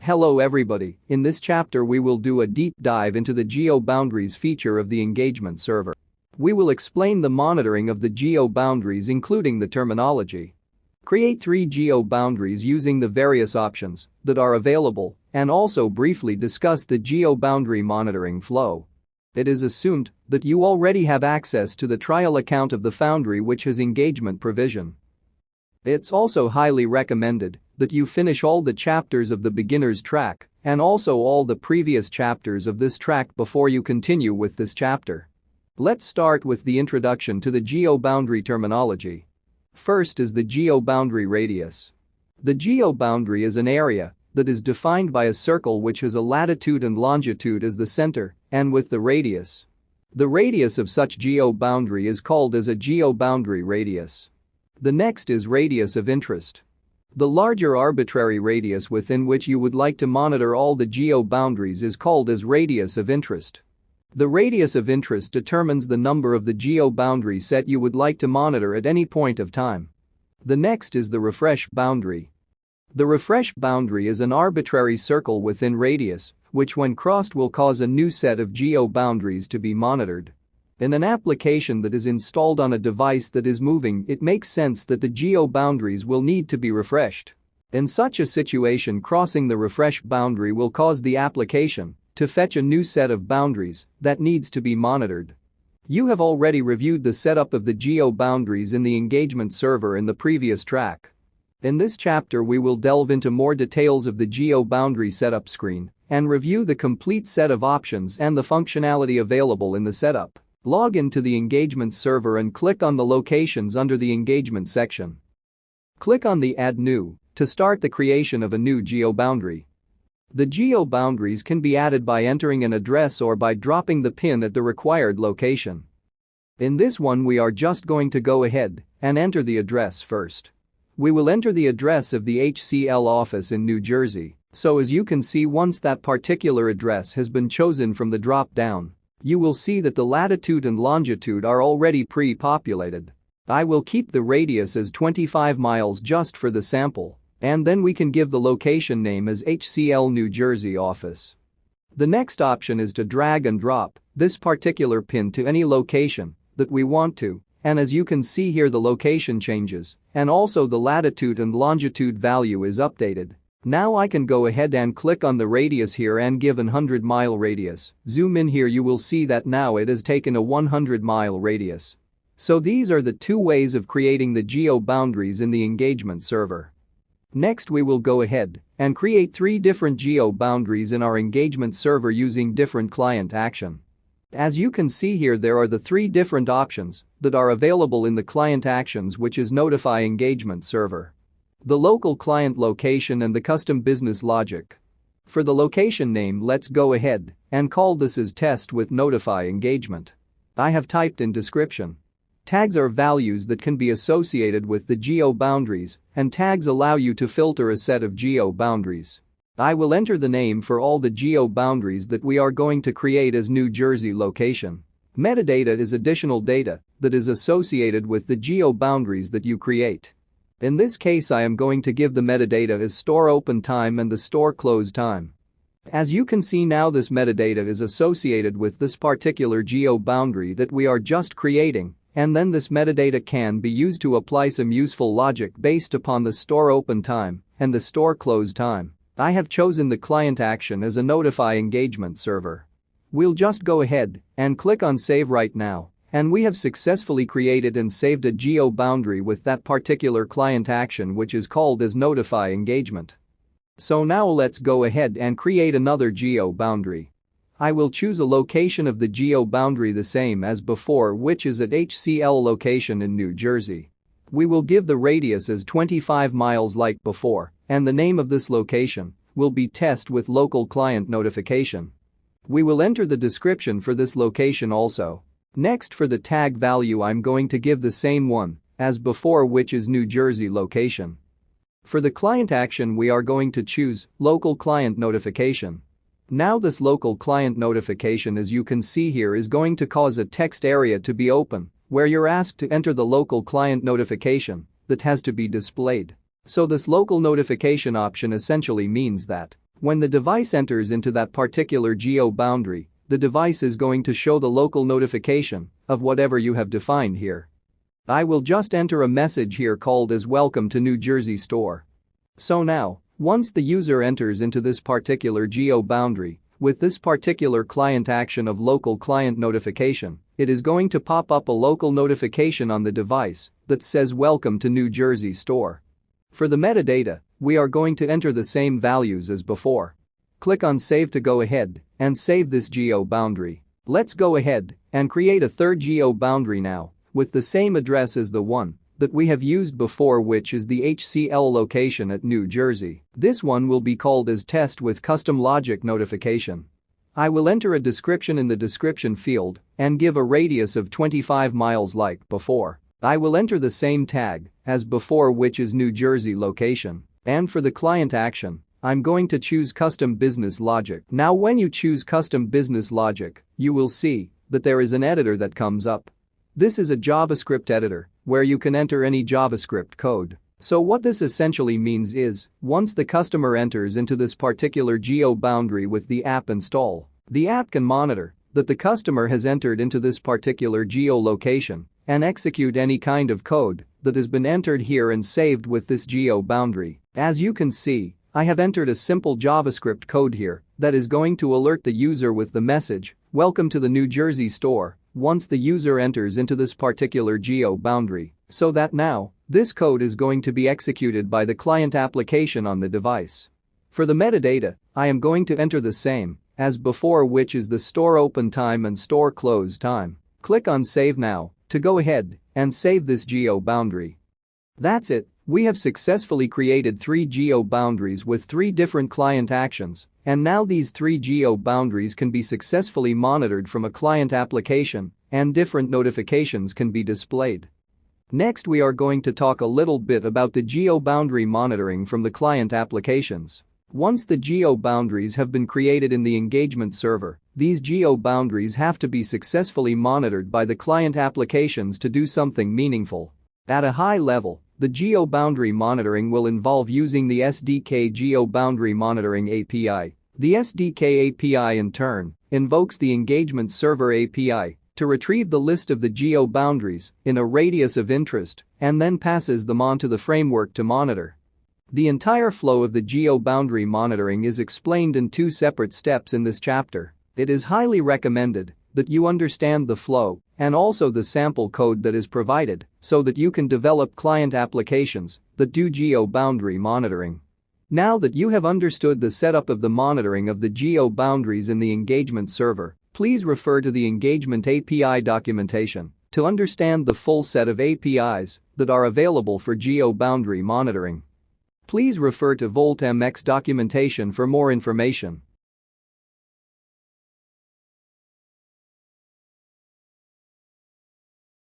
Hello everybody, in this chapter we will do a deep dive into the Geo Boundaries feature of the engagement server. We will explain the monitoring of the Geo Boundaries including the terminology. Create 3 Geo Boundaries using the various options that are available and also briefly discuss the Geo Boundary monitoring flow. It is assumed that you already have access to the trial account of the Foundry which has engagement provision. It's also highly recommended that you finish all the chapters of the beginner's track and also all the previous chapters of this track before you continue with this chapter. Let's start with the introduction to the Geo Boundary terminology. First is the Geo Boundary Radius. The Geo Boundary is an area that is defined by a circle which has a latitude and longitude as the center and with the radius. The radius of such Geo Boundary is called as a Geo Boundary Radius. The next is radius of interest. The larger arbitrary radius within which you would like to monitor all the Geo Boundaries is called as radius of interest. The radius of interest determines the number of the Geo Boundary set you would like to monitor at any point of time. The next is the refresh boundary. The refresh boundary is an arbitrary circle within radius, which when crossed will cause a new set of Geo Boundaries to be monitored. In an application that is installed on a device that is moving, it makes sense that the Geo Boundaries will need to be refreshed. In such a situation, crossing the refresh boundary will cause the application to fetch a new set of boundaries that needs to be monitored. You have already reviewed the setup of the Geo Boundaries in the engagement server in the previous track. In this chapter we will delve into more details of the Geo Boundary setup screen and review the complete set of options and the functionality available in the setup. Log into the engagement server and click on the locations under the engagement section. Click on the Add New to start the creation of a new Geo Boundary. The Geo Boundaries can be added by entering an address or by dropping the pin at the required location. In this one we are just going to go ahead and enter the address first. We will enter the address of the HCL office in New Jersey, so as you can see, once that particular address has been chosen from the drop-down, you will see that the latitude and longitude are already pre-populated. I will keep the radius as 25 miles just for the sample, and then we can give the location name as HCL New Jersey office. The next option is to drag and drop this particular pin to any location that we want to, and as you can see here the location changes, and also the latitude and longitude value is updated. Now I can go ahead and click on the radius here and give an 100-mile radius. Zoom in here, you will see that now it has taken a 100-mile radius. So these are the 2 ways of creating the Geo Boundaries in the engagement server. Next we will go ahead and create 3 different Geo Boundaries in our engagement server using different client action. As you can see here, there are the 3 different options that are available in the client actions, which is Notify Engagement Server, the local client location and the custom business logic. For the location name, let's go ahead and call this as test with Notify Engagement. I have typed in description. Tags are values that can be associated with the Geo Boundaries, and tags allow you to filter a set of Geo Boundaries. I will enter the name for all the Geo Boundaries that we are going to create as New Jersey location. Metadata is additional data that is associated with the Geo Boundaries that you create. In this case I am going to give the metadata as store open time and the store close time. As you can see now, this metadata is associated with this particular Geo Boundary that we are just creating, and then this metadata can be used to apply some useful logic based upon the store open time and the store close time. I have chosen the client action as a Notify Engagement Server. We'll just go ahead and click on Save right now, and we have successfully created and saved a Geo Boundary with that particular client action, which is called as Notify Engagement. So now let's go ahead and create another Geo Boundary. I will choose a location of the Geo Boundary the same as before, which is at HCL location in New Jersey. We will give the radius as 25 miles like before, and the name of this location will be test with local client notification. We will enter the description for this location also. Next, for the tag value, I'm going to give the same one as before, which is New Jersey location. For the client action we are going to choose local client notification. Now this local client notification, as you can see here, is going to cause a text area to be open where you're asked to enter the local client notification that has to be displayed. So this local notification option essentially means that When the device enters into that particular geo boundary, the device is going to show the local notification of whatever you have defined here. I will just enter a message here called as welcome to New Jersey store. So now, once the user enters into this particular geo boundary, with this particular client action of local client notification, it is going to pop up a local notification on the device that says welcome to New Jersey store. For the metadata, we are going to enter the same values as before. Click on Save to go ahead and save this geo boundary. Let's go ahead and create a third geo boundary now with the same address as the one that we have used before, which is the HCL location at New Jersey. This one will be called as test with custom logic notification. I will enter a description in the description field and give a radius of 25 miles like before. I will enter the same tag as before, which is New Jersey location. And for the client action, I'm going to choose custom business logic. Now when you choose custom business logic, you will see that there is an editor that comes up. This is a JavaScript editor where you can enter any JavaScript code. So what this essentially means is, once the customer enters into this particular geo boundary with the app install, the app can monitor that the customer has entered into this particular geo location and execute any kind of code that has been entered here and saved with this geo boundary. As you can see, I have entered a simple JavaScript code here that is going to alert the user with the message, welcome to the New Jersey store, once the user enters into this particular geo boundary, so that now, this code is going to be executed by the client application on the device. For the metadata, I am going to enter the same as before, which is the store open time and store close time. Click on Save now to go ahead and save this geo boundary. That's it. We have successfully created 3 geo boundaries with 3 different client actions, and now these 3 geo boundaries can be successfully monitored from a client application and different notifications can be displayed. Next, we are going to talk a little bit about the geo boundary monitoring from the client applications. Once the geo boundaries have been created in the engagement server, these geo boundaries have to be successfully monitored by the client applications to do something meaningful. At a high level, the Geo Boundary Monitoring will involve using the SDK Geo Boundary Monitoring API. The SDK API in turn invokes the Engagement Server API to retrieve the list of the geo boundaries in a radius of interest and then passes them on to the framework to monitor. The entire flow of the Geo Boundary Monitoring is explained in 2 separate steps in this chapter. It is highly recommended that you understand the flow and also the sample code that is provided so that you can develop client applications that do geo boundary monitoring. Now that you have understood the setup of the monitoring of the geo boundaries in the engagement server, please refer to the Engagement API documentation to understand the full set of APIs that are available for geo boundary monitoring. Please refer to VoltMX documentation for more information.